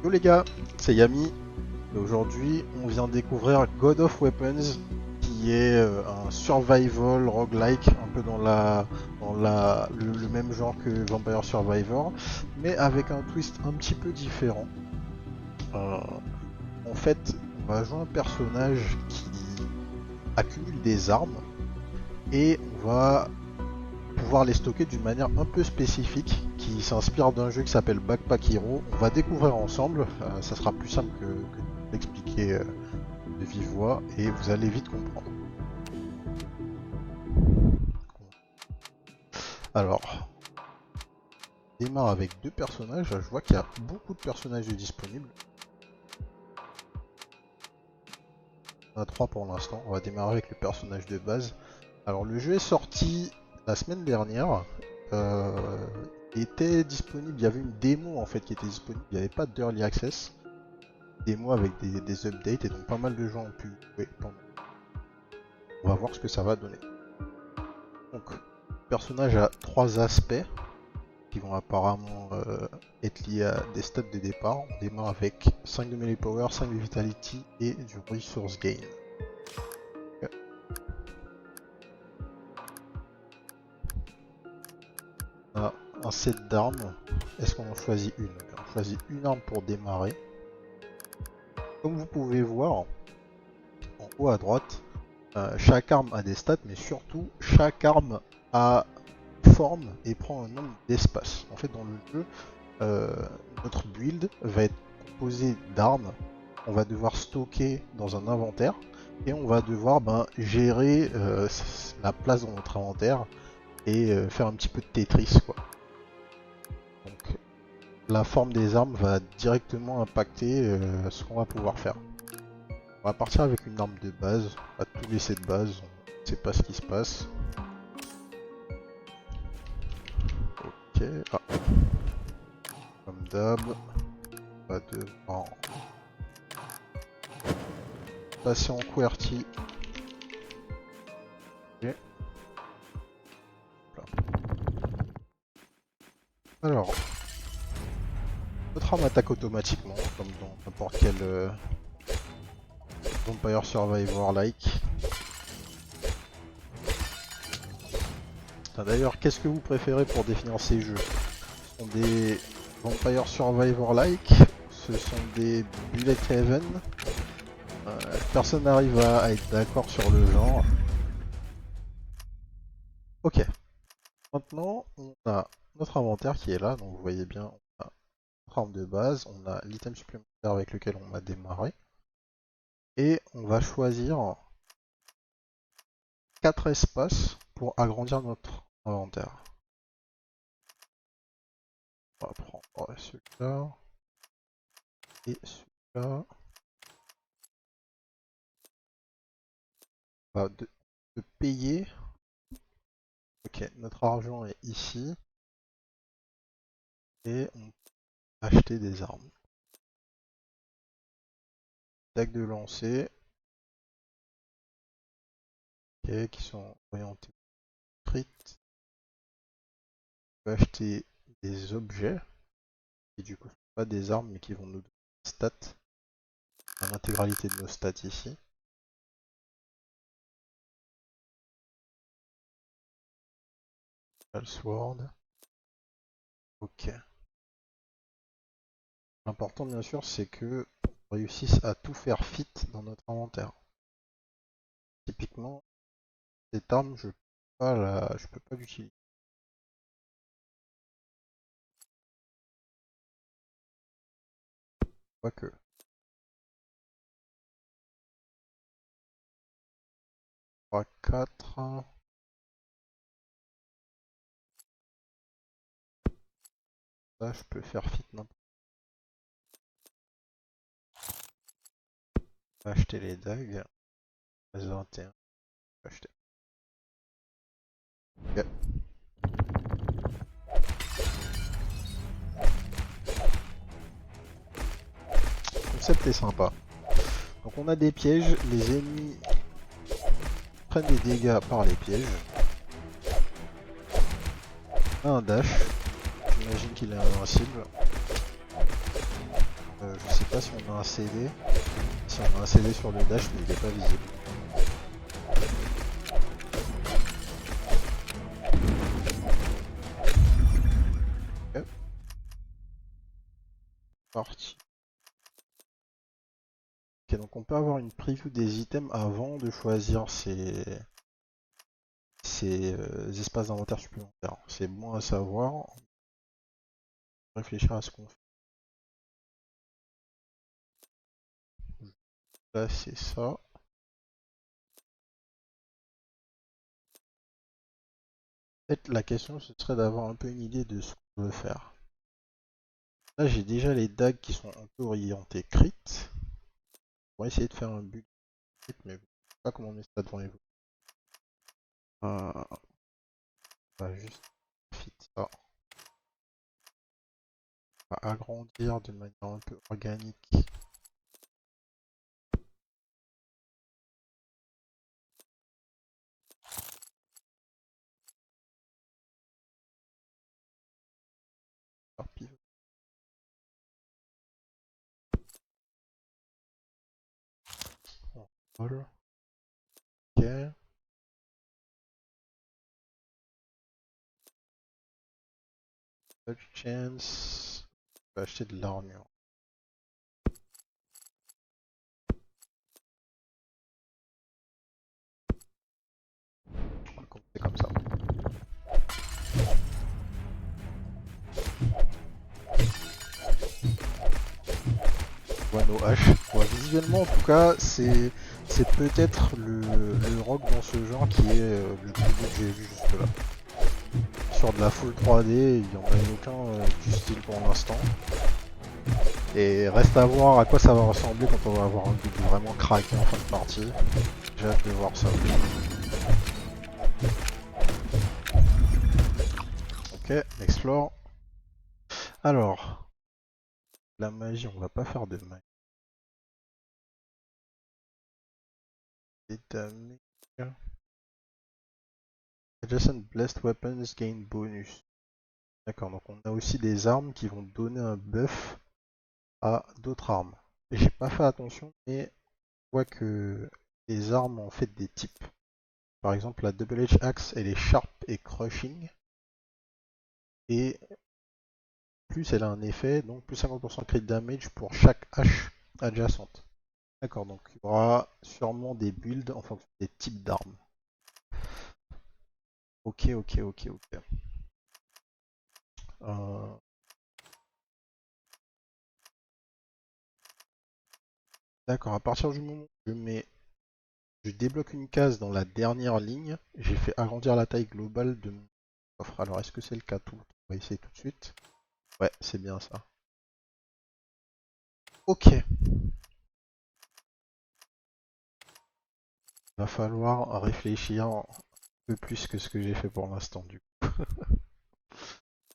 Yo les gars, c'est Yami et aujourd'hui on vient découvrir God of Weapons qui est un survival roguelike un peu dans le même genre que Vampire Survivor mais avec un twist un petit peu différent. Euh, En fait on va jouer un personnage qui accumule des armes et on va pouvoir les stocker d'une manière un peu spécifique qui s'inspire d'un jeu qui s'appelle Backpack Hero. On va découvrir ensemble, ça sera plus simple que d'expliquer de vive voix et vous allez vite comprendre. Alors, on démarre avec deux personnages, je vois qu'il y a beaucoup de personnages disponibles. On a trois pour l'instant, on va démarrer avec le personnage de base. Alors le jeu est sorti la semaine dernière. Il était disponible, il y avait une démo en fait qui était disponible, il n'y avait pas d'early access. Démo avec des updates et donc pas mal de gens ont pu jouer pendant. On va voir ce que ça va donner. Donc le personnage a trois aspects qui vont apparemment être liés à des stats de départ. On démarre avec 5 de melee power, 5 de vitality et du resource gain. On a un set d'armes. Est-ce qu'on en choisit une? On choisit une arme pour démarrer. Comme vous pouvez voir, en haut à droite, chaque arme a des stats, mais surtout chaque arme a forme et prend un nombre d'espace. En fait, dans le jeu, notre build va être composé d'armes. On va devoir stocker dans un inventaire et on va devoir gérer la place dans notre inventaire et faire un petit peu de Tetris, quoi. Donc, la forme des armes va directement impacter ce qu'on va pouvoir faire. On va partir avec une arme de base, on va tout laisser de base, on ne sait pas ce qui se passe. Ok, comme d'hab, on va devoir passer en QWERTY. Okay. Alors, notre arme attaque automatiquement, comme dans n'importe quel Vampire Survivor-like. D'ailleurs, qu'est-ce que vous préférez pour définir ces jeux? Ce sont des Vampire Survivor-like, ce sont des Bullet Heaven. Personne n'arrive à être d'accord sur le genre. Ok. Maintenant, on a notre inventaire qui est là, donc vous voyez bien, on a notre arme de base, on a l'item supplémentaire avec lequel on a démarré. Et on va choisir 4 espaces pour agrandir notre inventaire. On va prendre celui-là et celui-là. On va de payer. Ok, notre argent est ici. Et on peut acheter des armes. Dagues de lancer. Ok, qui sont orientées street. On peut acheter des objets. Qui du coup sont pas des armes mais qui vont nous donner des stats. On a l'intégralité de nos stats ici. Sword. Ok. L'important bien sûr c'est que on réussisse à tout faire fit dans notre inventaire. Typiquement, cette arme je peux pas l'utiliser. Quoique. 3, 4. Là je peux faire fit n'importe. Acheter les dagues. 21. Acheter. Ok. Le concept est sympa. Donc on a des pièges, les ennemis prennent des dégâts par les pièges. On a un dash, j'imagine qu'il est invincible. Je si on a un CD. Si on a un CD sur le dash, mais il n'est pas visible. Ok. Parti. Ok, donc on peut avoir une preview des items avant de choisir ces espaces d'inventaire supplémentaires. C'est bon à savoir. Réfléchir à ce qu'on fait. Là, c'est ça. Peut-être la question, ce serait d'avoir un peu une idée de ce qu'on veut faire. Là, j'ai déjà les dagues qui sont un peu orientées crit. On va essayer de faire un but crit, mais je sais pas comment mes stats vont évoluer. On va juste fit ça. On va agrandir de manière un peu organique. Par pivot. On roll. Ok. Touch chance. On va acheter de l'armure. On va commencer comme ça. On voit nos haches. Ouais, visuellement, en tout cas, c'est peut-être le rock dans ce genre qui est le plus beau que j'ai vu jusque-là. Sur de la full 3D, il n'y en a aucun du style pour l'instant. Et reste à voir à quoi ça va ressembler quand on va avoir un build vraiment craqué en fin de partie. J'ai hâte de voir ça. Ok, explore. Alors, la magie, on va pas faire de magie. Adjacent Blessed Weapons gain bonus. D'accord, donc on a aussi des armes qui vont donner un buff à d'autres armes. J'ai pas fait attention, mais on voit que les armes ont fait des types. Par exemple, la Double Edge Axe, elle est Sharp et Crushing. Et plus elle a un effet, donc plus 50% crit damage pour chaque hache adjacente. D'accord, donc il y aura sûrement des builds en fonction des types d'armes. Ok, ok, ok, ok. Euh, D'accord, à partir du moment où je débloque une case dans la dernière ligne, j'ai fait agrandir la taille globale de mon coffre. Alors est-ce que c'est le cas tout? On va essayer tout de suite. Ouais, c'est bien ça. Ok. Va falloir réfléchir un peu plus que ce que j'ai fait pour l'instant du coup.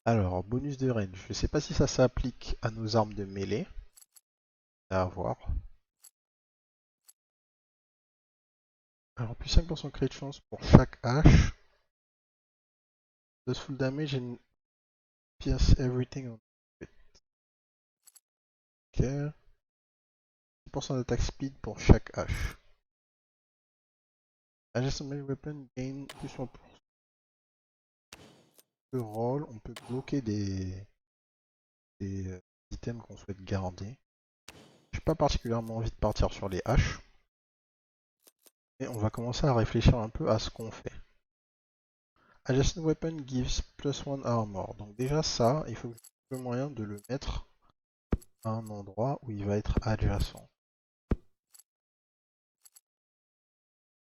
Alors, bonus de range. Je sais pas si ça s'applique à nos armes de mêlée. À voir. Alors, plus 5% crit chance pour chaque hache. Does full damage and pierce everything on it. Ok. 10% d'attaque speed pour chaque hache. Adjacent melee weapon gain plus 1%. Roll, on peut bloquer des items qu'on souhaite garder. J'ai pas particulièrement envie de partir sur les haches. Et on va commencer à réfléchir un peu à ce qu'on fait. Adjacent weapon gives +1 armor. Donc déjà ça, il faut que je trouve le moyen de le mettre à un endroit où il va être adjacent.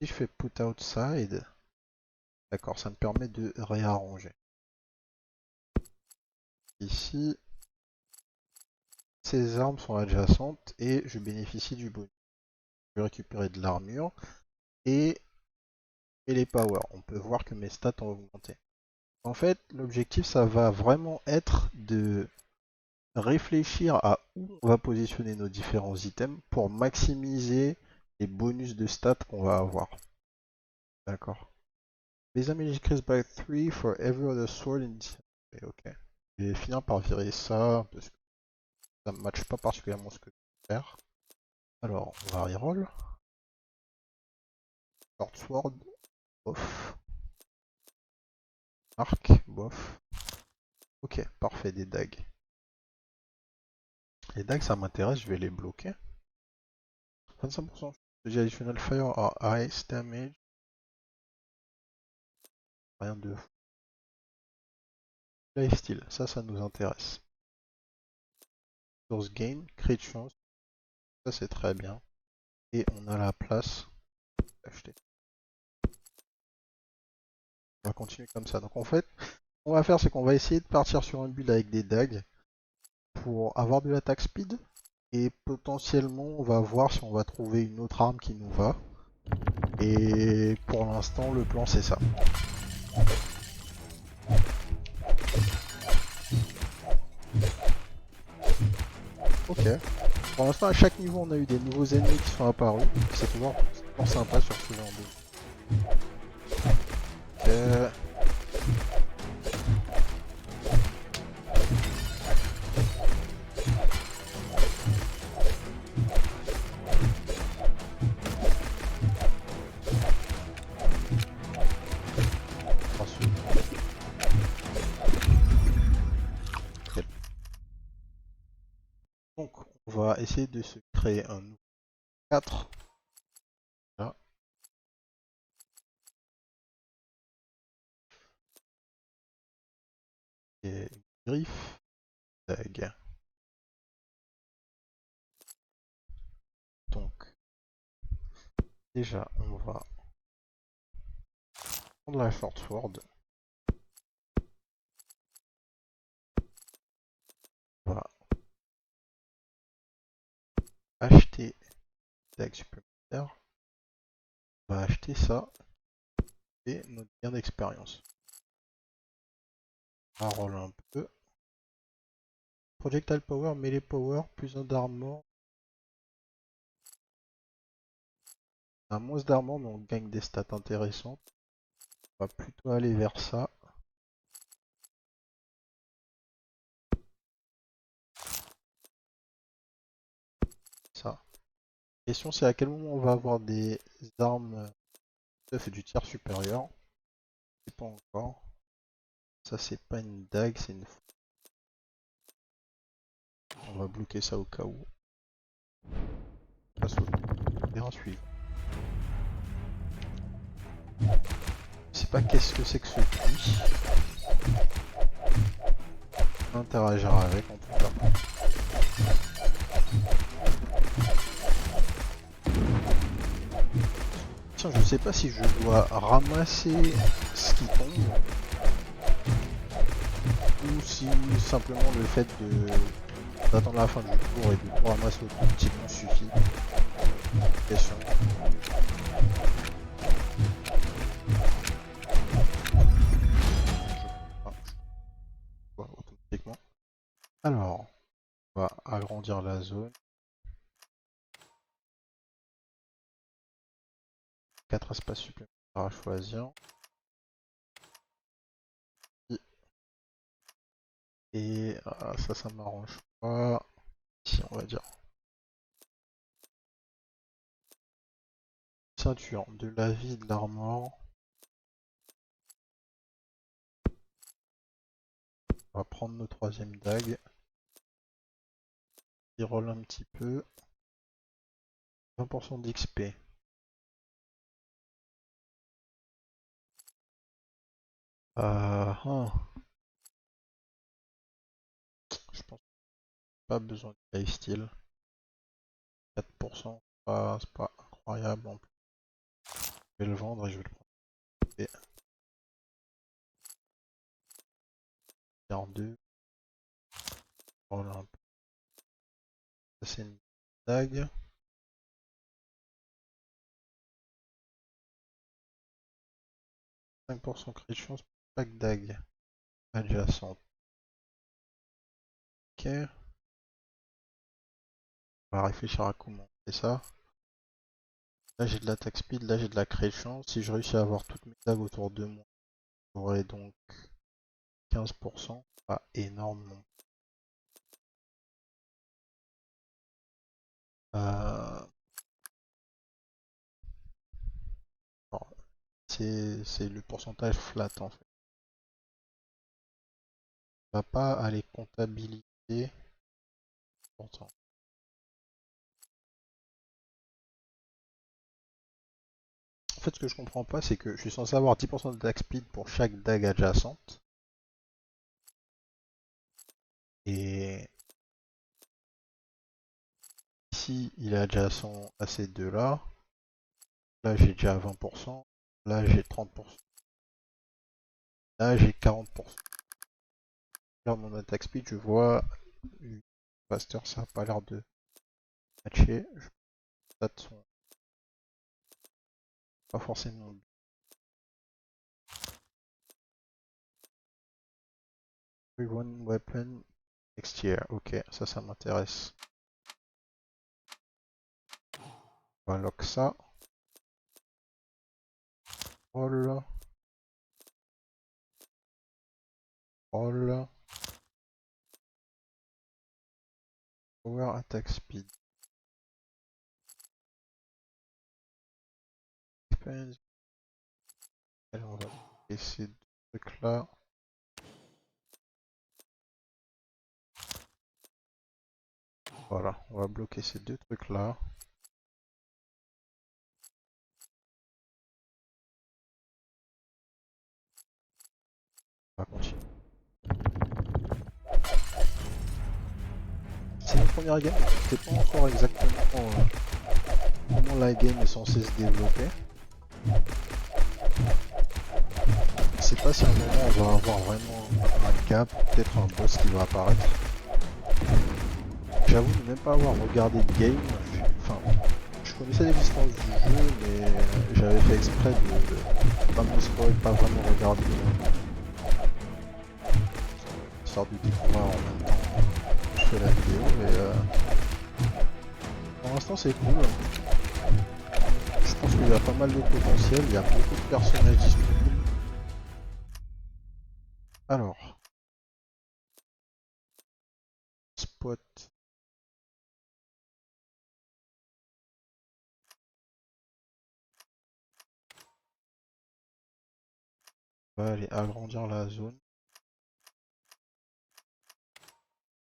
Si je fais put outside, d'accord, ça me permet de réarranger. Ici, ces armes sont adjacentes et je bénéficie du bonus. Je vais récupérer de l'armure et les powers. On peut voir que mes stats ont augmenté. En fait, l'objectif, ça va vraiment être de réfléchir à où on va positionner nos différents items pour maximiser les bonus de stats qu'on va avoir. D'accord. Les damage increased by 3 for every other sword in this. Ok. Je vais finir par virer ça parce que ça ne matche pas particulièrement ce que. Super. Alors, on va reroll. Short sword, bof. Arc, bof. Ok, parfait, des dagues. Les dagues, ça m'intéresse, je vais les bloquer. 25% de additional fire or ice damage. Rien de fou. Lifesteal, ça nous intéresse. Source gain, crit chance, ça c'est très bien. Et on a la place d'acheter. On va continuer comme ça. Donc en fait, ce qu'on va faire, c'est qu'on va essayer de partir sur un build avec des dagues pour avoir de l'attaque speed. Et potentiellement, on va voir si on va trouver une autre arme qui nous va. Et pour l'instant, le plan c'est ça. Ok. Pour l'instant, à chaque niveau, on a eu des nouveaux ennemis qui sont apparus. C'est toujours sympa sur ce genre de... Ok. Donc, on va essayer de se créer un nouveau 4. Là. Et une griffe. Dague. Donc, déjà, on va prendre la short sword. On va acheter dague supplémentaire. On va acheter ça. Et notre gain d'expérience. On va roller un peu. Projectile power, melee power, plus un d'armor. On a moins d'armor, mais on gagne des stats intéressantes. On va plutôt aller vers ça. Ça. La question, c'est à quel moment on va avoir des armes stuff du tiers supérieur. Je sais pas encore. Ça, c'est pas une dague, c'est une. On va bloquer ça au cas où. On passe au terrain suivant. Je sais pas qu'est-ce que c'est que ce puits. On va interagir avec en tout cas. Tiens, je sais pas si je dois ramasser ce qui tombe ou si simplement le fait d'attendre la fin du tour et de tout ramasser au petit coup suffit. Question. Automatiquement. Alors, on va agrandir la zone. 4 espaces supplémentaires à choisir. Et ça m'arrange pas. Si, on va dire. Ceinture, de la vie, de l'armor. On va prendre nos troisième dague. Il roll un petit peu. 20% d'XP. Je pense pas besoin de lifesteal. 4%, c'est pas incroyable en plus. Je vais le vendre et je vais le prendre. Et 42. Roll un peu. Ça c'est une dague. 5% crit chance pour chaque dague adjacente. Ok. On va réfléchir à comment c'est ça. Là j'ai de l'attaque speed, là j'ai de la crit chance. Si je réussis à avoir toutes mes dagues autour de moi, j'aurai donc 15%. Pas énorme non. Euh, bon, c'est le pourcentage flat en fait. On va pas aller comptabiliser. Pourtant. En fait, ce que je comprends pas, c'est que je suis censé avoir 10% d'attaque speed pour chaque dague adjacente. Et si il est adjacent à ces deux-là, là j'ai déjà 20%, là j'ai 30%, là j'ai 40%. Là mon attaque speed, je vois Faster, ça a pas l'air de matcher. Les stats sont pas forcément. One weapon next year. Ok, ça m'intéresse. On va lock ça. Roll. Roll. Power attack speed. Experience. Allez, on va essayer de trucs là. Voilà, on va bloquer ces deux trucs là. On va continuer. C'est la première game, je ne sais pas encore exactement comment la game est censée se développer. Je ne sais pas si à un moment on va avoir vraiment un cap, peut-être un boss qui va apparaître. J'avoue ne même pas avoir regardé de game. Enfin, je connaissais l'existence du jeu, mais j'avais fait exprès de pas me spoil, pas vraiment regarder. Histoire de découvrir en même temps que je fais la vidéo, mais pour l'instant c'est cool. Je pense qu'il y a pas mal de potentiel, il y a beaucoup de personnages disponibles. Alors, spot. On va aller agrandir la zone.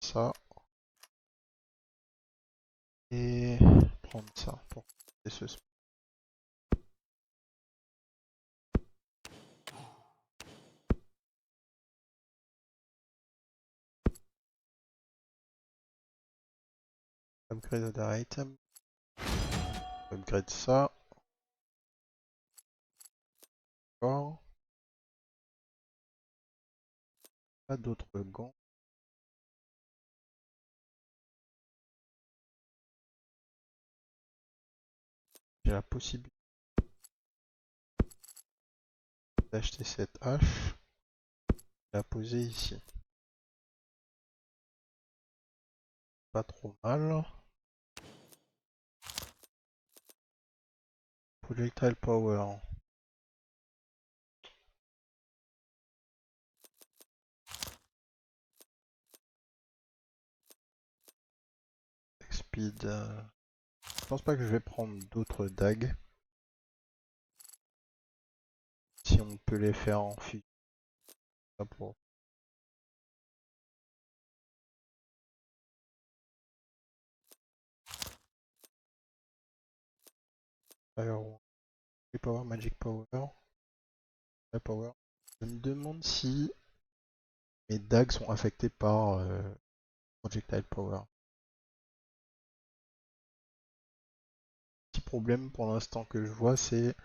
Ça. Et prendre ça pour ce spot. Upgrade other item. Upgrade ça. Encore. Pas d'autres gants. J'ai la possibilité d'acheter cette hache. La poser ici. Pas trop mal. Projectile power. Speed. Je pense pas que je vais prendre d'autres dagues. Si on peut les faire en fusion. Pour... Fire power, magic power. Fire power. Je me demande si mes dagues sont affectées par projectile power. Petit problème pour l'instant que je vois, c'est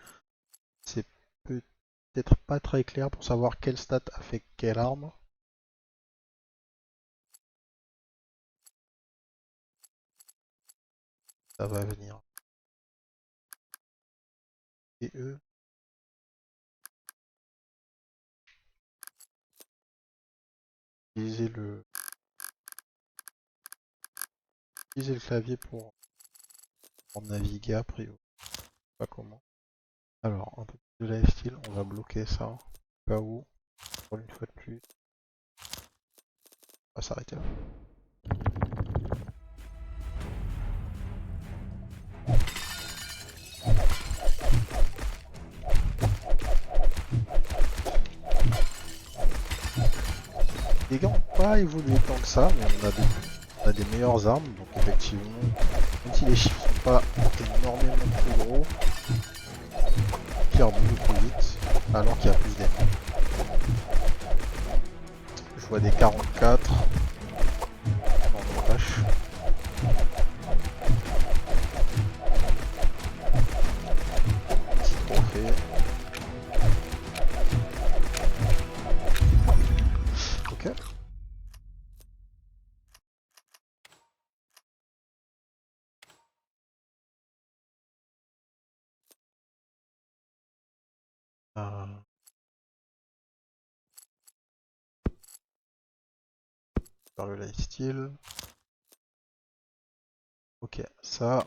peut-être pas très clair pour savoir quelle stat affecte quelle arme. Ça va venir. Et eux. Utiliser le clavier pour naviguer a priori. Pas comment. Alors, un peu plus de lifesteal, on va bloquer ça. Au cas où, pour une fois de plus. On va s'arrêter là. dégâts n'ont pas évolué tant que ça, mais on a des meilleures armes, donc effectivement, même si les chiffres sont pas énormément plus gros, on tire beaucoup plus vite, alors qu'il y a plus d'ennemis. Je vois des 44 en vache. Petit trophée. Ok. Par le lifesteal. Ok, ça.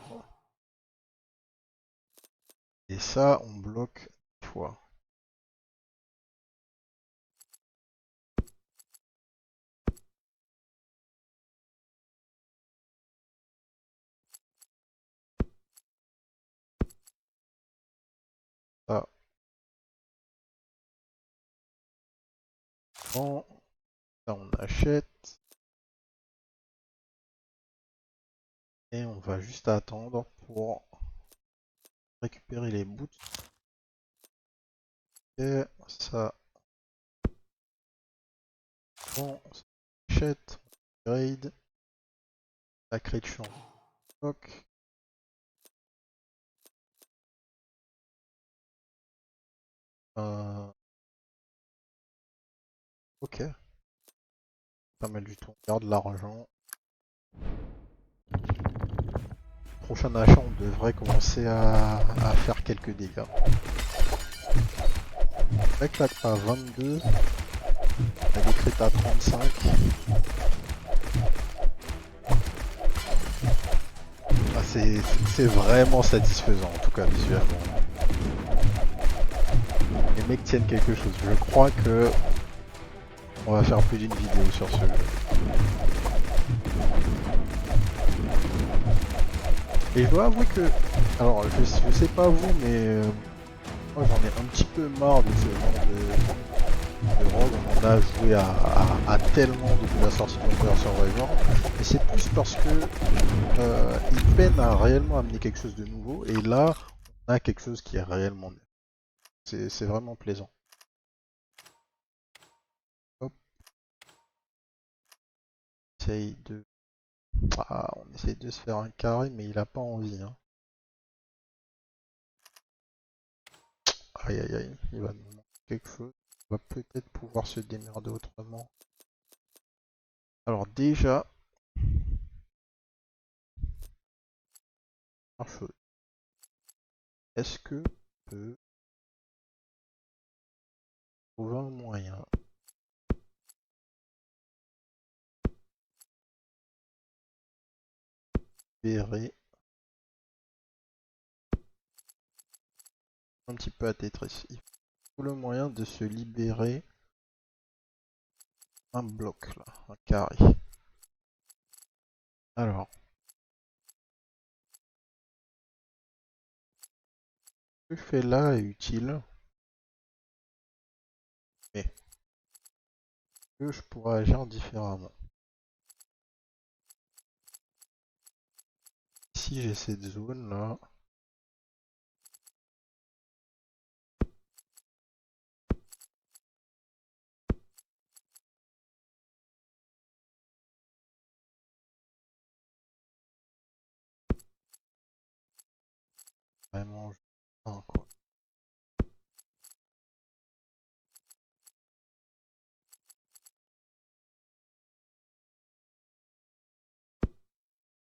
Et ça, on bloque une fois. Ça, bon. Ça, on achète. Et on va juste attendre pour récupérer les boots. Et ça, bon, on achète, on upgrade, la crée de champ, stock. Ok, pas mal du tout. On garde l'argent. Prochain achat, on devrait commencer à faire quelques dégâts. Avec la à 22, la décrite à 35. Ah, c'est vraiment satisfaisant, en tout cas visuellement. Les mecs tiennent quelque chose. Je crois que on va faire plus d'une vidéo sur ce jeu. Et je dois avouer que, alors je sais pas vous, mais moi j'en ai un petit peu marre de ce genre de rogue. On en a joué à tellement depuis la sortie de Vampire Survivor. Et c'est plus parce que ils peinent à réellement amener quelque chose de nouveau. Et là, on a quelque chose qui est réellement mieux. C'est vraiment plaisant. Hop, essaye de... Ah, on essaye de se faire un carré, mais il a pas envie. Hein. Aïe aïe aïe, il va nous manquer quelque chose. On va peut-être pouvoir se démerder autrement. Alors déjà, pare-feu. Est-ce que on peut trouver un moyen de libérer un petit peu à Tetris? Il faut le moyen de se libérer un bloc là, un carré. Alors, ce que je fais là est utile, mais que je pourrais agir différemment. Ici j'ai cette zone là. Vraiment, quoi.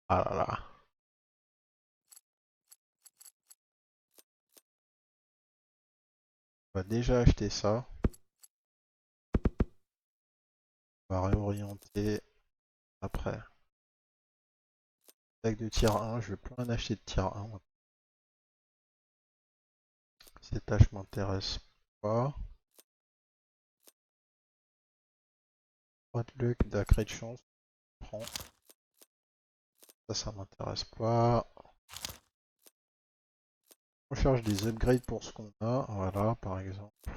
Ah là là. On va déjà acheter ça. On va réorienter après. Attaque de tier 1, je vais plus en acheter de tier 1. Ces tâches m'intéressent pas. Pas de luck, d'acré de chance, je prends. Ça m'intéresse pas. On cherche des upgrades pour ce qu'on a, voilà par exemple.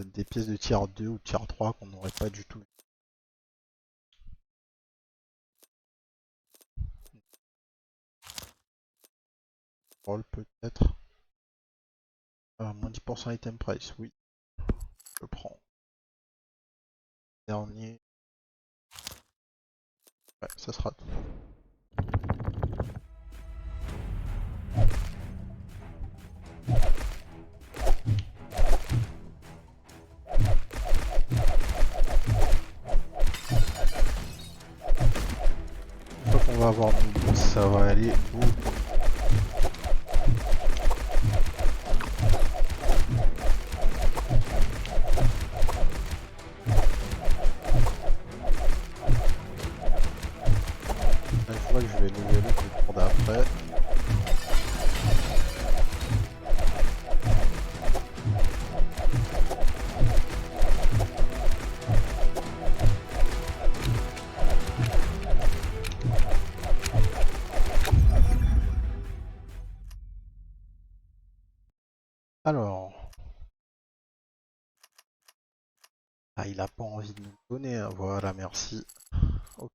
des pièces de tier 2 ou tier 3 qu'on n'aurait pas du tout. Roll peut-être. Moins 10% item price, oui. Je prends. Dernier. Ouais, ça sera tout. Une fois qu'on va avoir nos boots, ça va aller beaucoup. Là, je vois que je vais lever le tour d'après. Alors. Ah, il a pas envie de nous le donner, hein. Voilà, merci. Ok.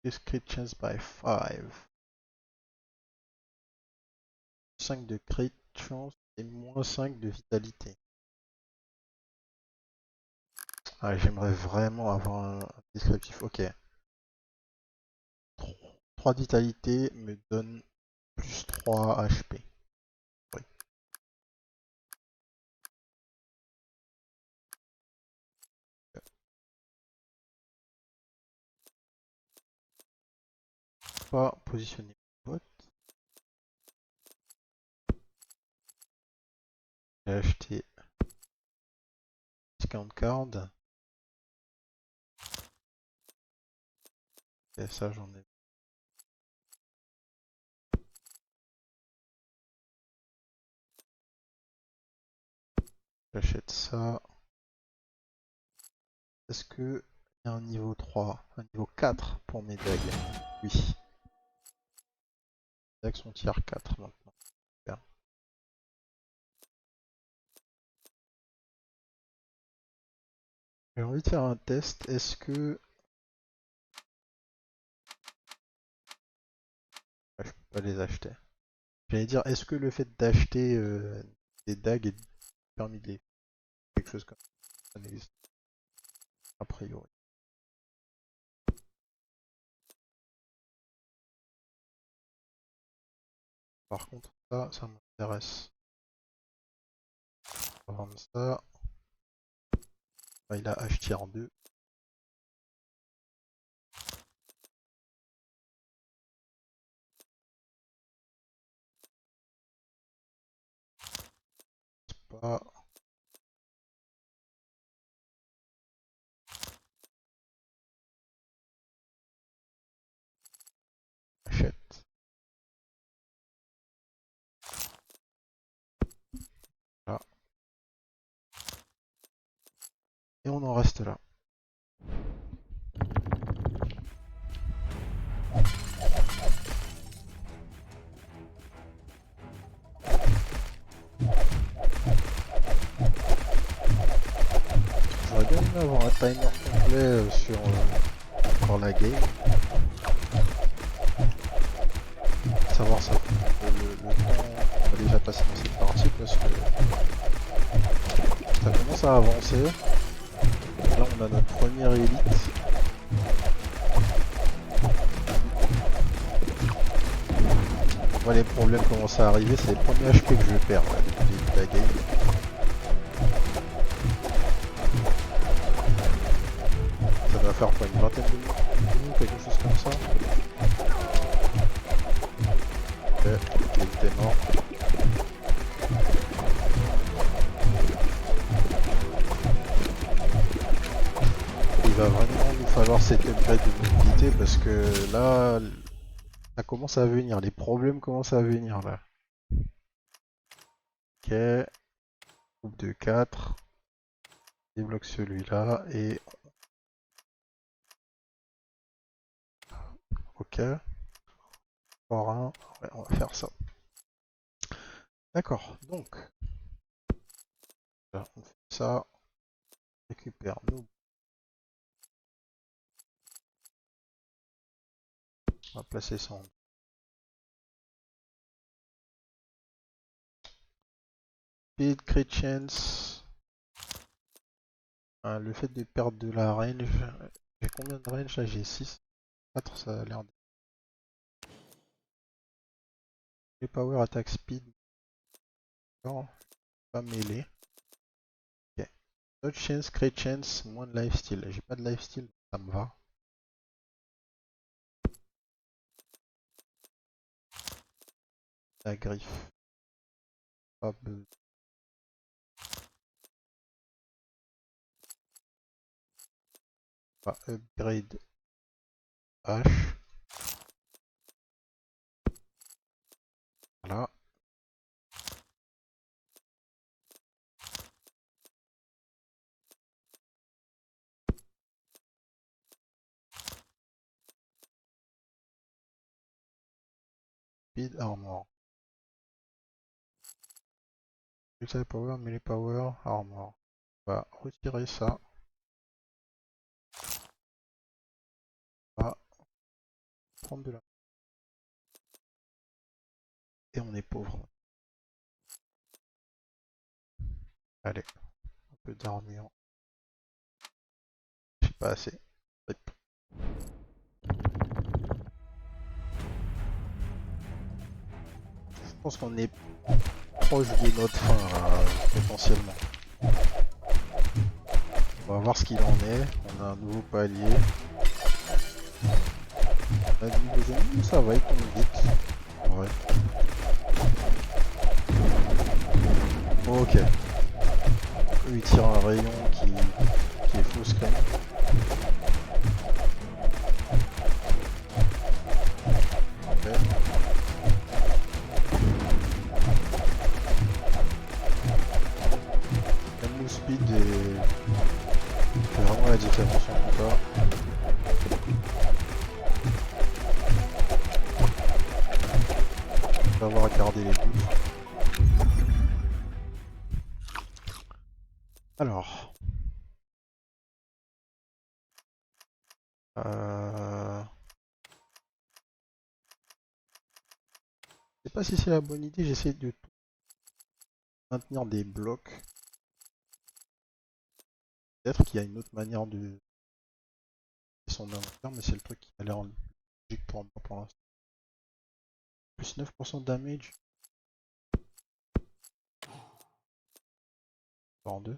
This crit chance by 5. 5 de crit chance et moins 5 de vitalité. Ah, j'aimerais vraiment avoir un descriptif. Ok. 3 de vitalité me donne plus 3 HP. Oui. Pas positionner mon bot. J'ai acheté discount card. Et ça, j'en ai. J'achète ça. Est-ce que il y a un niveau 3, un niveau 4 pour mes dagues? Oui. Les dagues sont tier 4 maintenant. Super. J'ai envie de faire un test. Est-ce que... Ah, je peux pas les acheter. J'allais dire, est-ce que le fait d'acheter des dagues est permis de les... quelque chose comme ça, ça n'existe a priori. Par contre, ça m'intéresse. On va vendre ça. Ah, il a acheté en 2. C'est pas... Achète. Là. Et on en reste là. J'aurais bien aimé avoir un timer complet sur encore la game. Savoir ça, le temps qu'on va déjà passer dans cette partie parce que ça commence à avancer. Là on a notre première élite. Moi les problèmes commencent à arriver, c'est les premiers HP que je perds là, depuis le début de la game. Ça va faire quoi, une vingtaine de minutes, quelque chose comme ça. Ok, il était mort. Il va vraiment nous falloir cette upgrade de mobilité parce que là, ça commence à venir, les problèmes commencent à venir là. Ok, groupe de 4, débloque celui-là et Ok. Encore un. Ouais, on va faire ça. D'accord, donc. Là, on fait ça. On récupère nos. On va placer ça en. Speed, crit chance. Le fait de perdre de la range. J'ai combien de range là? J'ai 6. 4, ça a l'air de. Les power attack speed. Non, pas mêlé. Ok. Dodge chance, crit chance, moins de lifesteal. J'ai pas de lifesteal, ça me va. La griffe. Pas besoin. On va upgrade H. Voilà. Speed armor. Utilise power, melee power, armor. On va retirer ça. On va prendre de la. Et on est pauvre. Allez, un peu d'armure. J'ai pas assez. Hop. Je pense qu'on est proche de notre fin là, potentiellement. On va voir ce qu'il en est. On a un nouveau palier. On a de nouveaux ennemis, ça va, il tombe vite. Ouais. Ok. Eux ils tirent un rayon qui est fausse quand même. Ok. Le move speed fait vraiment la différence en tout cas. On va avoir à garder les bouts. Alors. Je sais pas si c'est la bonne idée, j'essaie de maintenir des blocs. Peut-être qu'il y a une autre manière de son inventaire, mais c'est le truc qui a l'air logique pour moi pour l'instant. Plus 9% de damage. En 2.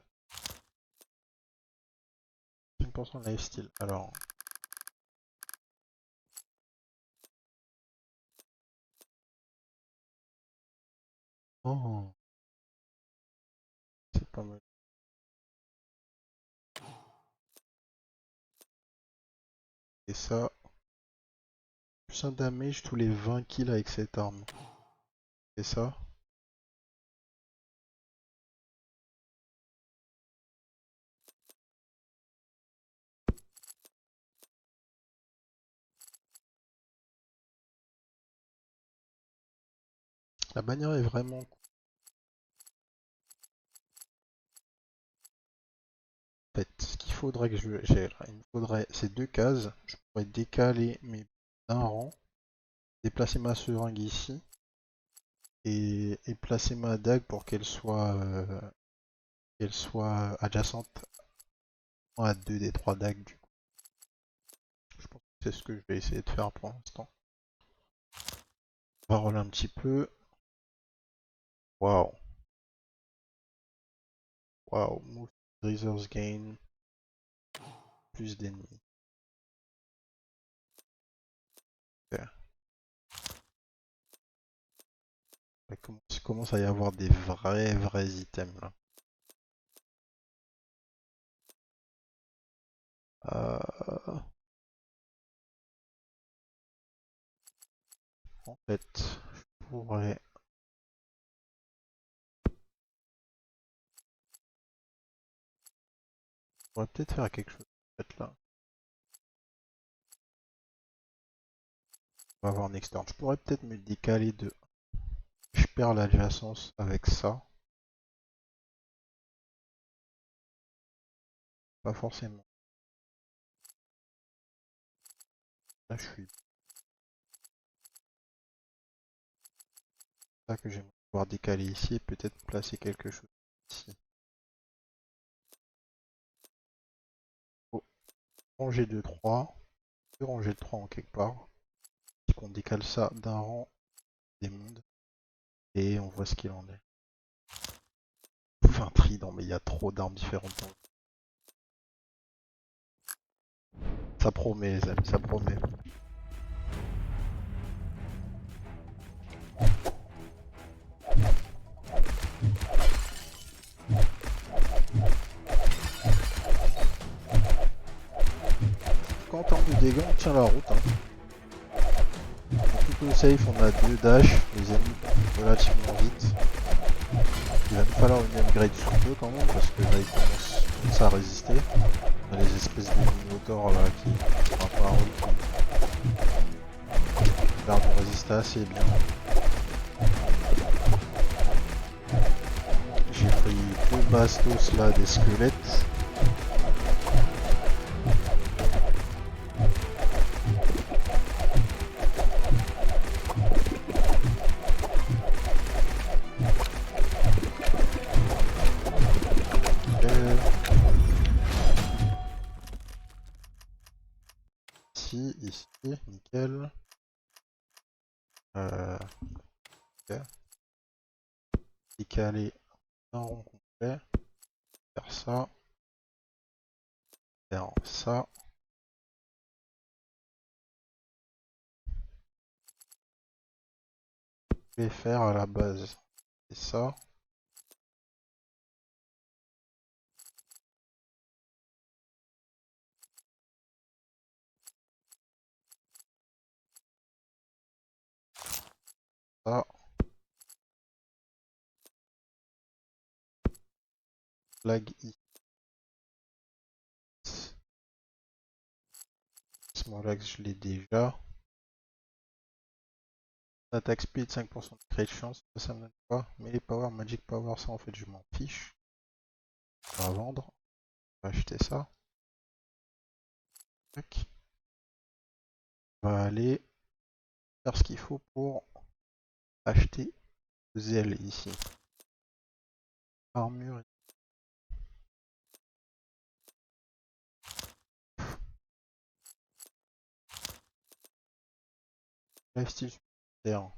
5% de lifesteal. Alors. Oh, c'est pas mal. Et ça. Plus un damage tous les 20 kills avec cette arme. Et ça. La bannière est vraiment cool. En fait, ce qu'il faudrait que j'ai, il me faudrait ces deux cases. Je pourrais décaler mes d'un rang, déplacer ma seringue ici et placer ma dague pour qu'elle soit adjacente à deux des trois dagues du coup. Je pense que c'est ce que je vais essayer de faire pour l'instant. On va rouler un petit peu. Waouh. Waouh. Move Resource Gain. Plus d'ennemis. Ok. Il commence à y avoir des vrais items là. Euh, En fait, je pourrais peut-être faire quelque chose en fait, là. On va avoir un externe. Je pourrais peut-être me décaler de... Je perds l'adjacence avec ça. Pas forcément. Là, je suis... C'est ça que j'aimerais pouvoir décaler ici et peut-être placer quelque chose ici. Oh, ranger de 3. Ranger de 3 en quelque part. On décale ça d'un rang des mondes. Et on voit ce qu'il en est. Enfin, trident, mais il y a trop d'armes différentes. Ça promet, les amis, ça promet. En termes de dégâts, on tient la route. Hein. Plutôt safe, on a 2 dash, les ennemis relativement vite. Il va nous falloir une upgrade sur 2 quand même, parce que là ils commencent à résister. On a les espèces de minotaures là qui font un parole qui perdent de résister assez bien. J'ai pris 2 bastos là, des squelettes. Ici, nickel. Ok. Décaler un rond complet. Faire ça. Faire ça. Je vais faire à la base. Et ça. Ça. Flag I. Small je l'ai déjà. Attaque speed, 5% de crit chance, ça me donne pas. Mais les power, magic power, ça en fait je m'en fiche. On va vendre. On va acheter ça. Tac. On va aller faire ce qu'il faut pour acheter zèle ici. Armure. Lifesteal supplémentaire.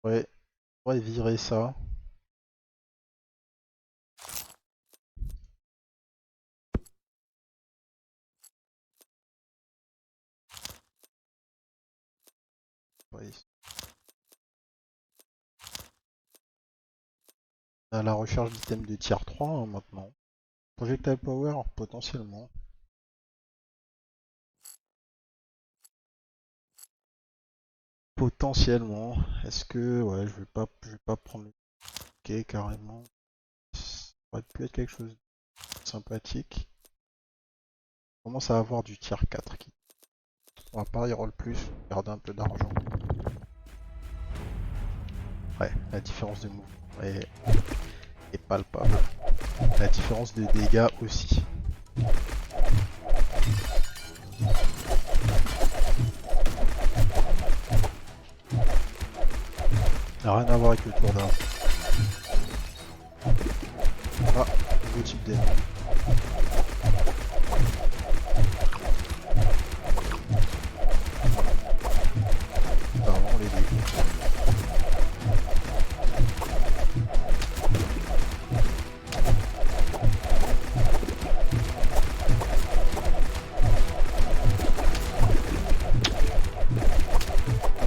Ouais, on va virer ça. Ouais. On a la recherche d'items de tier 3 hein, maintenant. Projectile power, potentiellement. Potentiellement. Est-ce que... Ouais, je vais pas prendre le quai carrément. Ça aurait pu être quelque chose de sympathique. On commence à avoir du tier 4 qui... On va pas reroll plus, garder un peu d'argent. Ouais, la différence de mouvement est palpable. La différence de dégâts aussi. Ça n'a rien à voir avec le tour d'arbre. Ah, nouveau type d'ennemi. Vraiment les dégâts.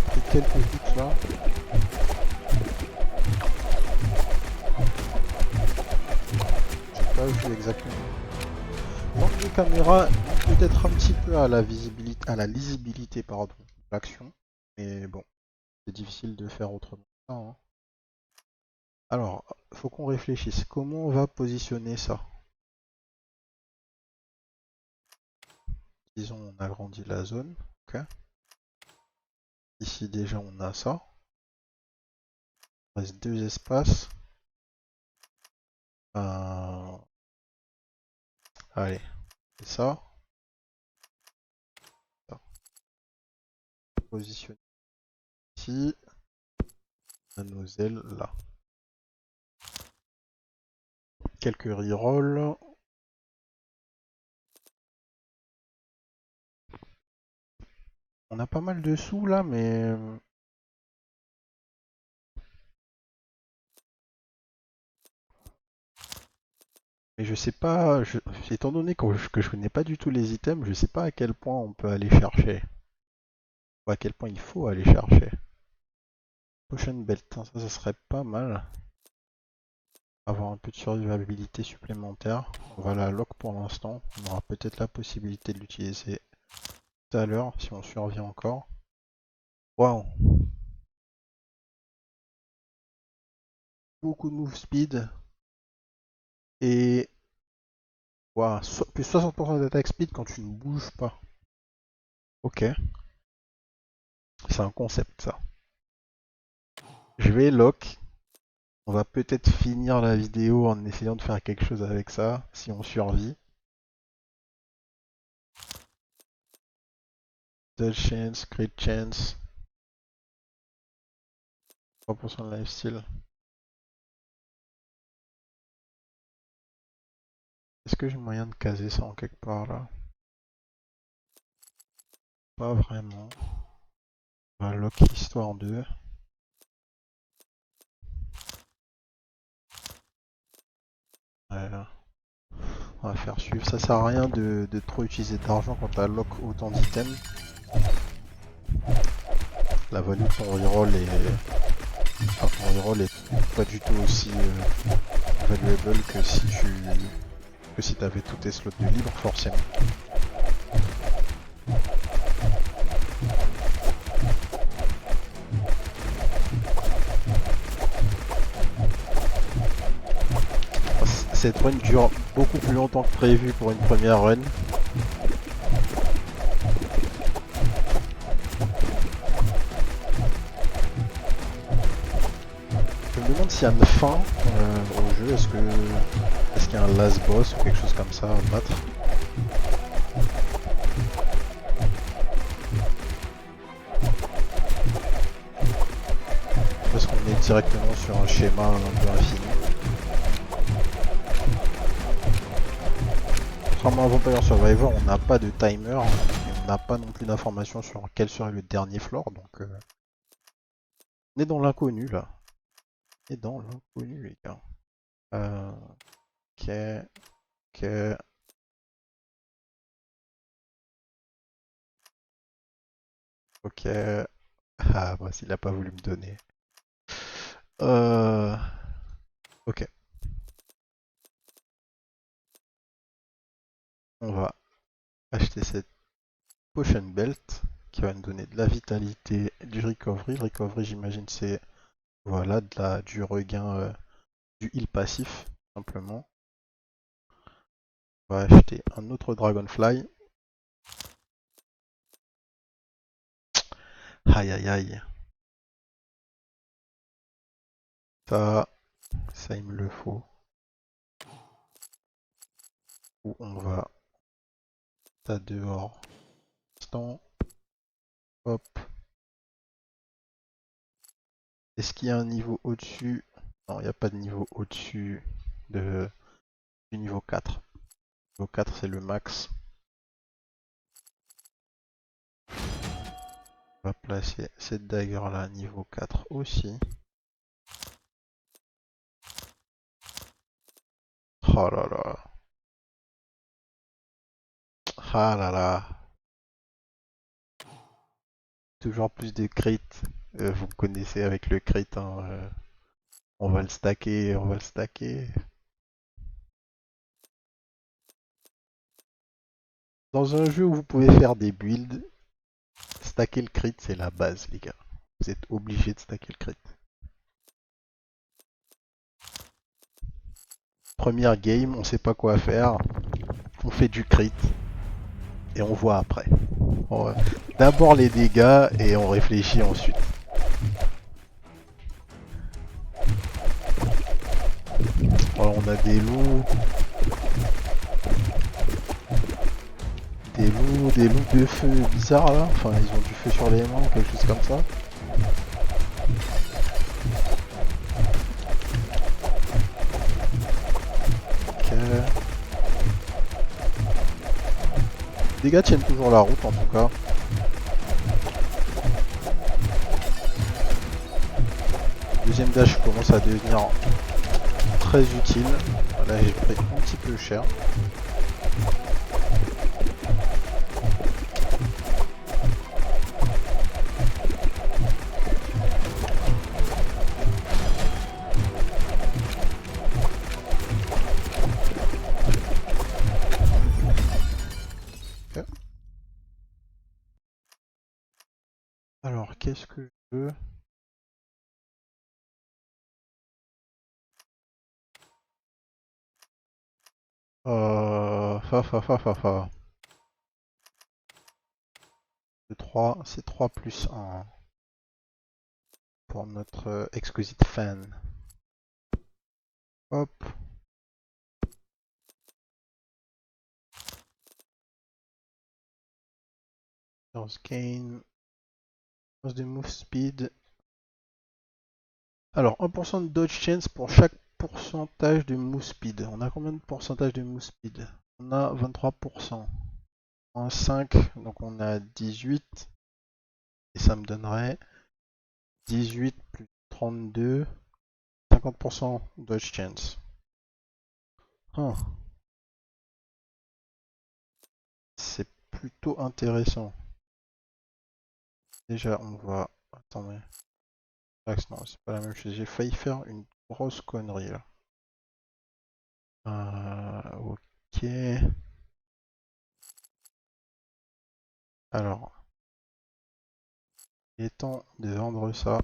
Après quelques hits là. J'ai pas vu exactement. L'angle de caméra peut-être un petit peu à la visibilité, à la lisibilité pardon, de l'action. Mais bon, c'est difficile de faire autrement. Hein. Alors, faut qu'on réfléchisse. Comment on va positionner ça? Disons, on agrandit la zone. Ok. Ici déjà on a ça. Il reste deux espaces. Allez, c'est ça. Ça. Positionner ici. On a nos ailes là. Quelques rerolls. On a pas mal de sous là, mais je sais pas, étant donné que je connais pas du tout les items, je sais pas à quel point on peut aller chercher. Ou à quel point il faut aller chercher. Potion belt, hein, ça serait pas mal. Avoir un peu de survivabilité supplémentaire. On va la lock pour l'instant. On aura peut-être la possibilité de l'utiliser tout à l'heure si on survit encore. Waouh! Beaucoup de move speed. Et waouh, plus 60% d'attaque speed quand tu ne bouges pas. Ok, c'est un concept ça. Je vais lock. On va peut-être finir la vidéo en essayant de faire quelque chose avec ça, si on survit. Dodge chance, crit chance. 3% de lifesteal. Est-ce que j'ai moyen de caser ça en quelque part là? Pas vraiment. On va lock histoire 2. Voilà. On va faire suivre. Ça sert à rien de trop utiliser d'argent quand t'as lock autant d'items. La value de ton reroll est pas du tout aussi valuable que si t'avais tous tes slots de libre forcément. Cette run dure beaucoup plus longtemps que prévu pour une première run. Je me demande s'il y a une fin au jeu. Est-ce qu'il y a un last boss ou quelque chose comme ça à battre? Parce qu'on est directement sur un schéma un peu infini. Contrairement à Vampire Survivor, on n'a pas de timer et on n'a pas non plus d'informations sur quel serait le dernier floor, donc on est dans l'inconnu là. On est dans l'inconnu les gars. Ok, ok. Ok. Ah, bah s'il a pas voulu me donner. Ok. On va acheter cette potion belt qui va nous donner de la vitalité, du recovery. Le recovery, j'imagine, c'est voilà, du regain, du heal passif, simplement. On va acheter un autre Dragonfly. Aïe aïe aïe. Ça il me le faut. Où on va. Ça dehors. Instant. Hop. Est-ce qu'il y a un niveau au-dessus? Non, il n'y a pas de niveau au-dessus du niveau 4. Niveau 4 c'est le max. On va placer cette dagger là niveau 4 aussi. Oh là là. Ah là là. Toujours plus de crit. Vous me connaissez avec le crit. Hein, on va le stacker, on va le stacker. Dans un jeu où vous pouvez faire des builds, stacker le crit c'est la base les gars. Vous êtes obligé de stacker le crit. Première game, on sait pas quoi faire. On fait du crit. et on voit après. D'abord les dégâts et on réfléchit ensuite. Alors on a des loups. Des loups de feu bizarres là. Enfin ils ont du feu sur les mains, quelque chose comme ça. Ok. Les dégâts tiennent toujours la route en tout cas. Le deuxième dash commence à devenir très utile. Là j'ai pris un petit peu cher. Okay. Alors qu'est-ce que je veux? Fa. Le 3, c'est 3 plus 1 pour notre exquisite fan. Hop. Gain. De move speed. Alors 1% de dodge chance pour chaque pourcentage de move speed. On a combien de pourcentage de move speed? On a 23%. En 5, donc on a 18. Et ça me donnerait 18 plus 32. 50% dodge chance. Oh. C'est plutôt intéressant. Déjà, on va... Attendez. Non, c'est pas la même chose. J'ai failli faire une grosse connerie là. Ok. Alors, il est temps de vendre ça.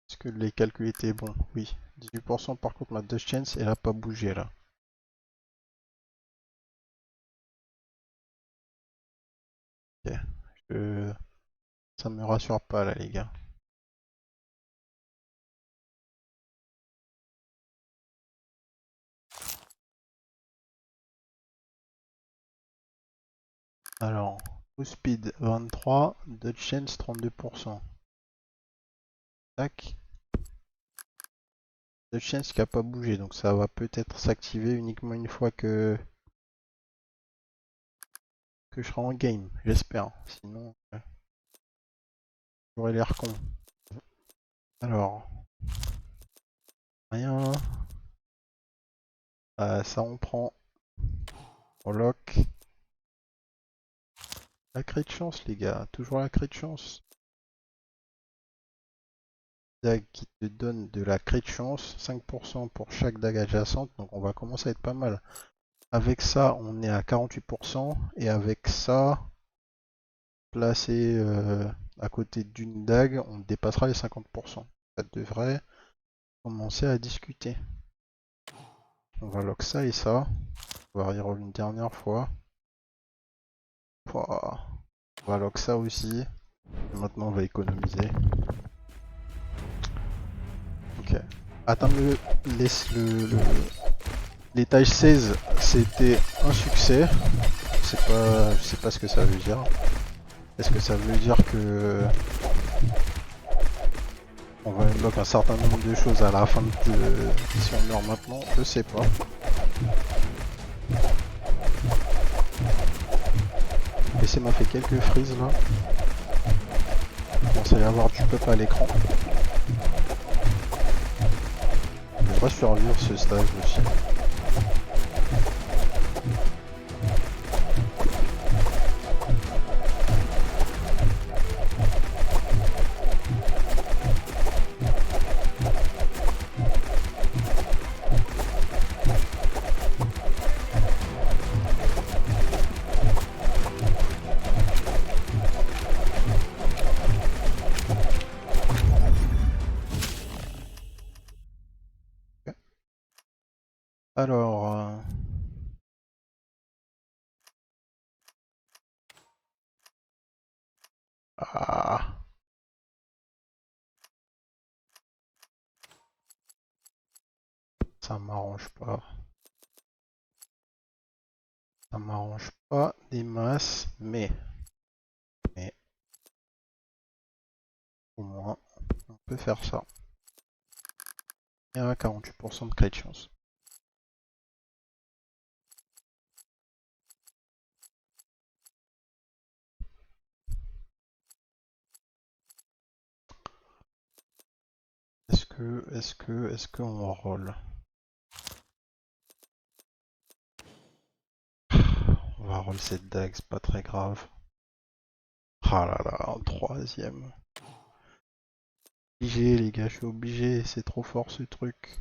Est-ce que les calculs étaient bons? Oui. 18% par contre, ma dodge chance, elle a pas bougé là. Ok. Ça me rassure pas là, les gars. Alors, move speed 23, dodge chance 32%. Tac. Dodge chance qui a pas bougé, donc ça va peut-être s'activer uniquement une fois que je serai en game, j'espère. Sinon, j'aurais l'air con. Alors, rien. Ça on prend. On lock. La crit de chance, les gars. Toujours la crit de chance. Dague qui te donne de la crit de chance. 5% pour chaque dague adjacente. Donc on va commencer à être pas mal. Avec ça, on est à 48%. Et avec ça, placé à côté d'une dague, on dépassera les 50%. Ça devrait commencer à discuter. On va lock ça et ça. On va reroll une dernière fois. Pouah. On va lock ça aussi. Et maintenant on va économiser. Ok. Atteindre l'étage 16, c'était un succès. Je sais pas ce que ça veut dire. Est-ce que ça veut dire que on va unlock un certain nombre de choses à la fin de si on meurt maintenant? Je sais pas. PC m'a fait quelques frises là. Il commence à y avoir du peuple à l'écran. Je devrais survivre ce stage aussi. Alors, Ah, ça m'arrange pas. Ça m'arrange pas des masses, mais au moins, on peut faire ça. Il y a 48% de crédit de chance. Est-ce qu'on roll? On va roll cette dague, c'est pas très grave. Ah là là, en troisième. Obligé les gars, je suis obligé, c'est trop fort ce truc.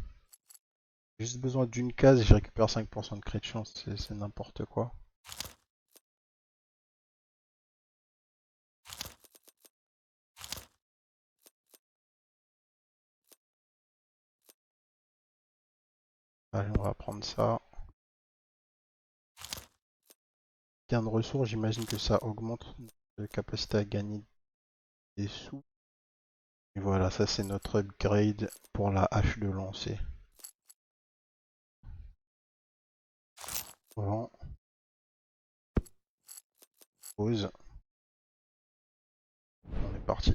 J'ai juste besoin d'une case et je récupère 5% de crédit de chance, c'est n'importe quoi. Allez, on va prendre ça. Gain de ressources, j'imagine que ça augmente notre capacité à gagner des sous. Et voilà, ça c'est notre upgrade pour la hache de lancer. Voilà, pause, on est parti.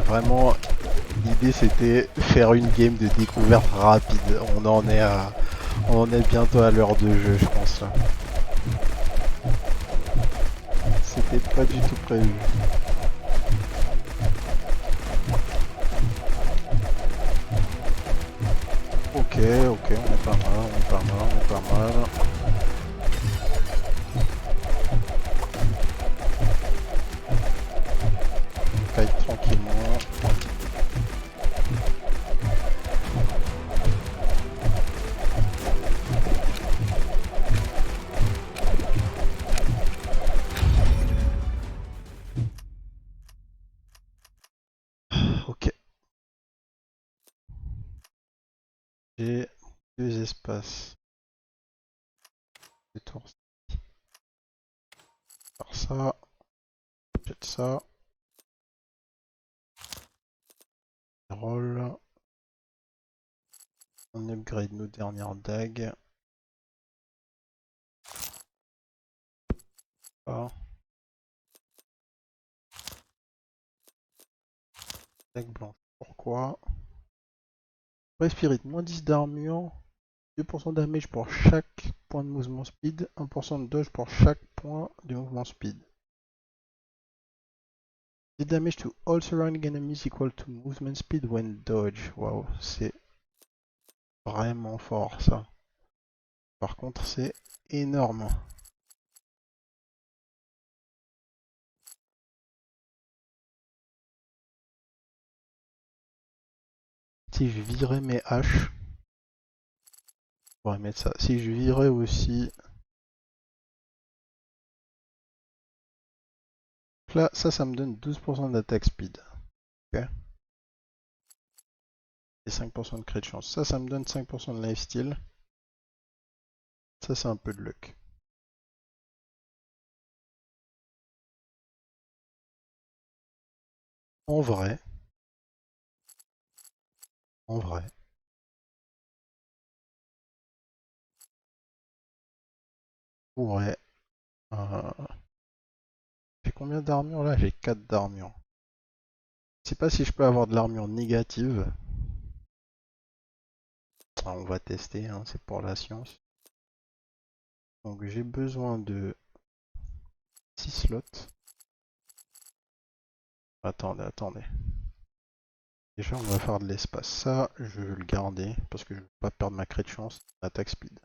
Vraiment, l'idée c'était faire une game de découverte rapide. On en est bientôt à l'heure de jeu, je pense là. C'était pas du tout prévu. Ok, ok, on est pas mal, on est pas mal, on est pas mal. On kite tranquillement. Ok. J'ai deux espaces. Deux tours. Faire ça. Jette ça. Roll. On upgrade nos dernières dagues. Ah. Dague blanche. Pourquoi? Ouais, Spirit, moins 10 d'armure. 2% de damage pour chaque point de mouvement speed. 1% de dodge pour chaque point de mouvement speed. The damage to all surrounding enemies equal to movement speed when dodge. Waouh, c'est vraiment fort ça. Par contre, c'est énorme. Si je virais mes haches, je pourrais mettre ça. Si je virais aussi. Là, ça me donne 12% d'attaque speed. Ok. Et 5% de crit de chance. Ça me donne 5% de lifesteal. Ça, c'est un peu de luck. En vrai, en vrai, pourrait. Euh, J'ai combien d'armure là? J'ai 4 d'armure. Je sais pas si je peux avoir de l'armure négative. Ah, on va tester, hein, c'est pour la science. Donc j'ai besoin de 6 slots. Attendez, attendez. Déjà on va faire de l'espace. Ça, je vais le garder parce que je veux pas perdre ma crit de chance, attaque speed.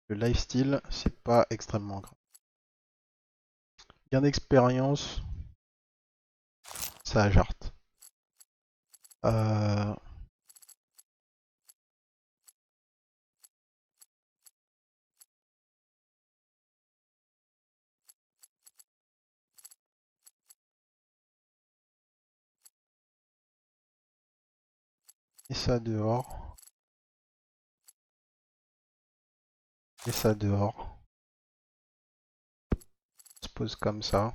Le lifesteal, c'est pas extrêmement grave. Gain d'expérience, ça jarte. Euh, Et ça dehors. Et ça dehors. On se pose comme ça.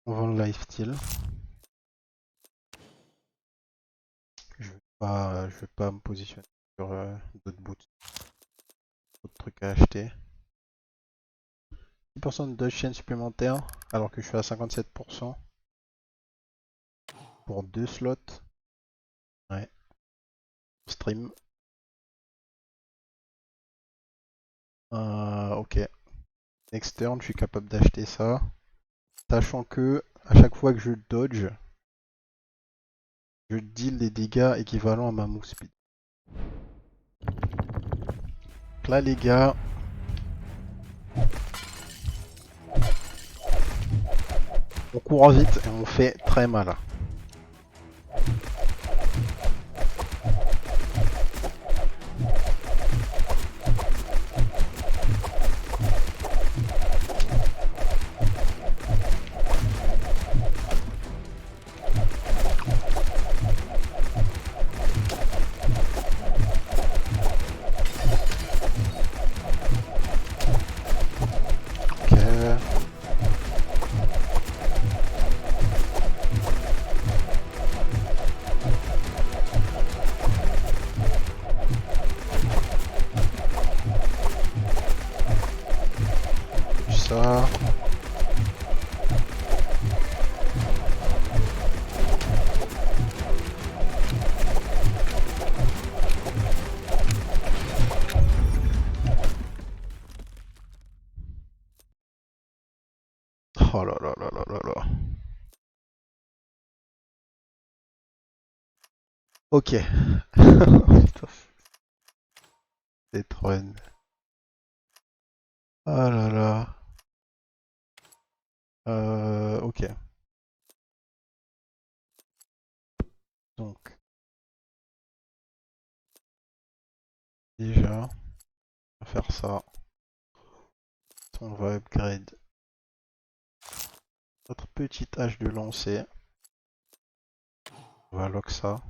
On vend le lifesteal. Je vais pas me positionner sur d'autres boots, d'autres trucs à acheter. 10% de dodge chain supplémentaire alors que je suis à 57% pour 2 slots. Ouais. Stream. Ok. Next turn, je suis capable d'acheter ça. Sachant que à chaque fois que je dodge, je deal des dégâts équivalents à ma move speed. Donc là les gars, on court vite et on fait très mal. Ok. Ça. Oh là là là là là là. Ok. Putain, c'est trop. Ah là là. Ok. Donc, déjà, on va faire ça. On va upgrade notre petite hache de lancer. On va lock ça.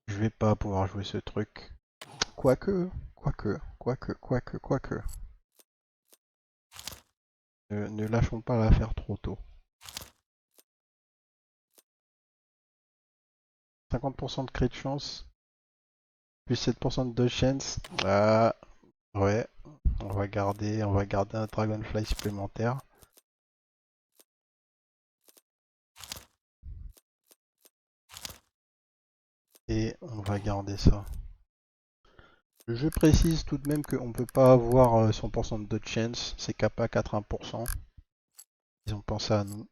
Je vais pas pouvoir jouer ce truc. Quoique. Ne lâchons pas l'affaire trop tôt. 50% de crit de chance, plus 7% de dodge chance. Ah, ouais. On va garder un Dragonfly supplémentaire. Et on va garder ça. Le jeu précise tout de même qu'on peut pas avoir 100% de dodge chance, c'est capé à 80%. Ils ont pensé à nous.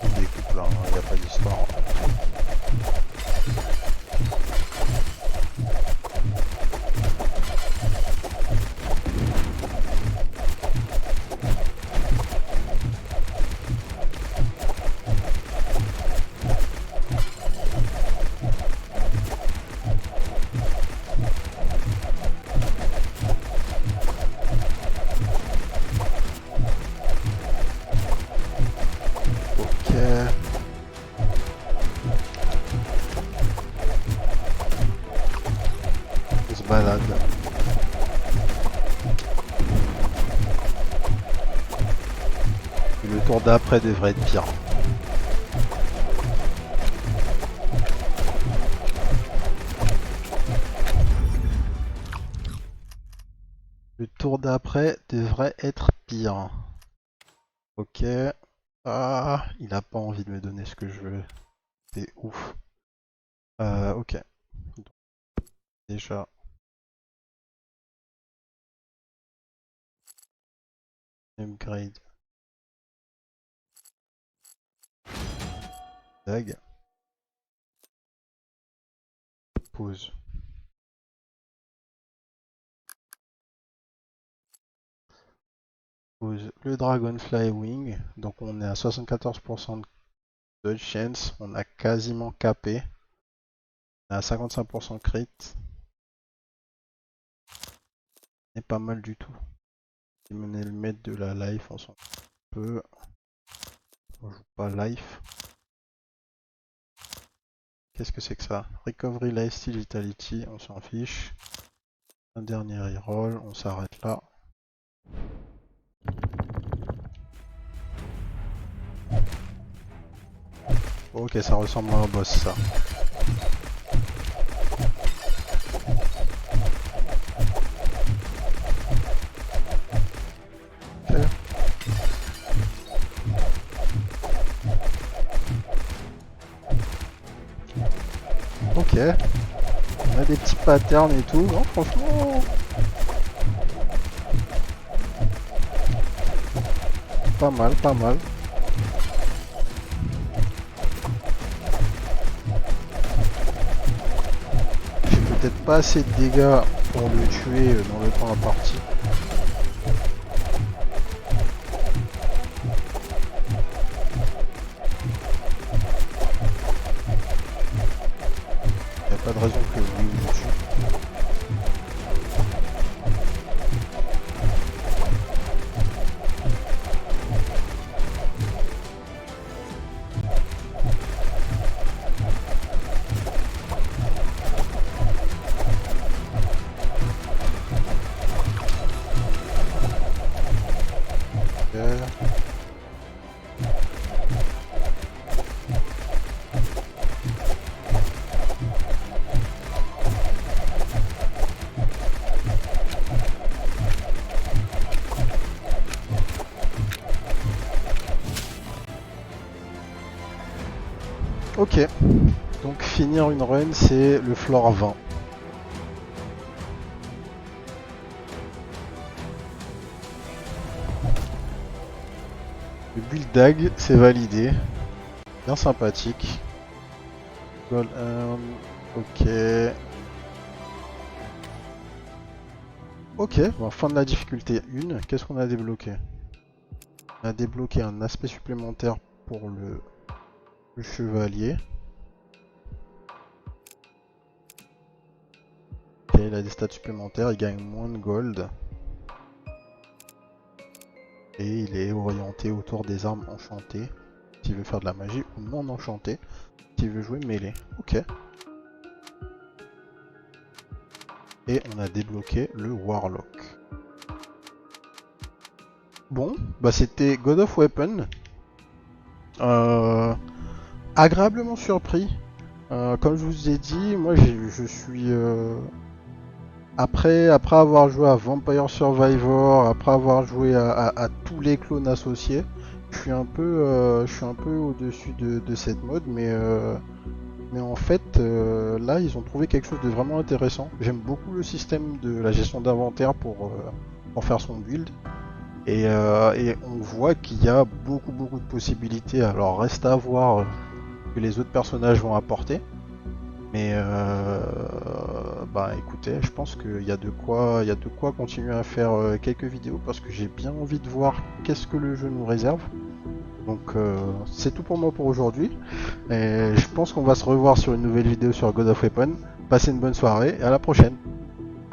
On découpe là, il n'y a pas d'histoire. Ok. On se balade. Et le tour d'après devrait être pire. Le tour d'après devrait être pire. Ok. Ah, il a pas envie de me donner ce que je veux. C'est ouf. Ok. Donc, déjà, upgrade. Dag. Pause. Pause le Dragonfly Wing. Donc on est à 74% de Dodge chance, on a quasiment capé. On est à 55% crit. C'est pas mal du tout. Si on est le maître de la life, on s'en peut. On joue pas life. Qu'est-ce que c'est que ça? Recovery, lifesteal, vitality, on s'en fiche. Un dernier reroll, on s'arrête là. Ok, ça ressemble à un boss ça. Ok. On a des petits patterns et tout. Non, franchement. Pas mal, pas mal. J'ai peut-être pas assez de dégâts pour le tuer dans le temps imparti. Y a pas de raison que lui me tue. Ok, donc finir une run, c'est le floor 20. Le build dag, c'est validé. Bien sympathique. Gold earn, ok. Ok, bon, fin de la difficulté 1. Qu'est-ce qu'on a débloqué? On a débloqué un aspect supplémentaire pour le chevalier. Ok, il a des stats supplémentaires, il gagne moins de gold. Et il est orienté autour des armes enchantées. S'il veut faire de la magie ou non enchantée. S'il veut jouer mêlée. Ok. Et on a débloqué le Warlock. Bon, bah c'était God of Weapon. Agréablement surpris. Comme je vous ai dit, moi je suis... Après avoir joué à Vampire Survivor, après avoir joué à tous les clones associés, je suis un peu au-dessus de cette mode, mais en fait, là, ils ont trouvé quelque chose de vraiment intéressant. J'aime beaucoup le système de la gestion d'inventaire pour faire son build. Et on voit qu'il y a beaucoup de possibilités. Alors reste à voir que les autres personnages vont apporter. Mais bah écoutez, je pense qu'il y a de quoi continuer à faire quelques vidéos parce que j'ai bien envie de voir qu'est-ce que le jeu nous réserve. Donc c'est tout pour moi pour aujourd'hui. Et je pense qu'on va se revoir sur une nouvelle vidéo sur God of Weapon. Passez une bonne soirée et à la prochaine.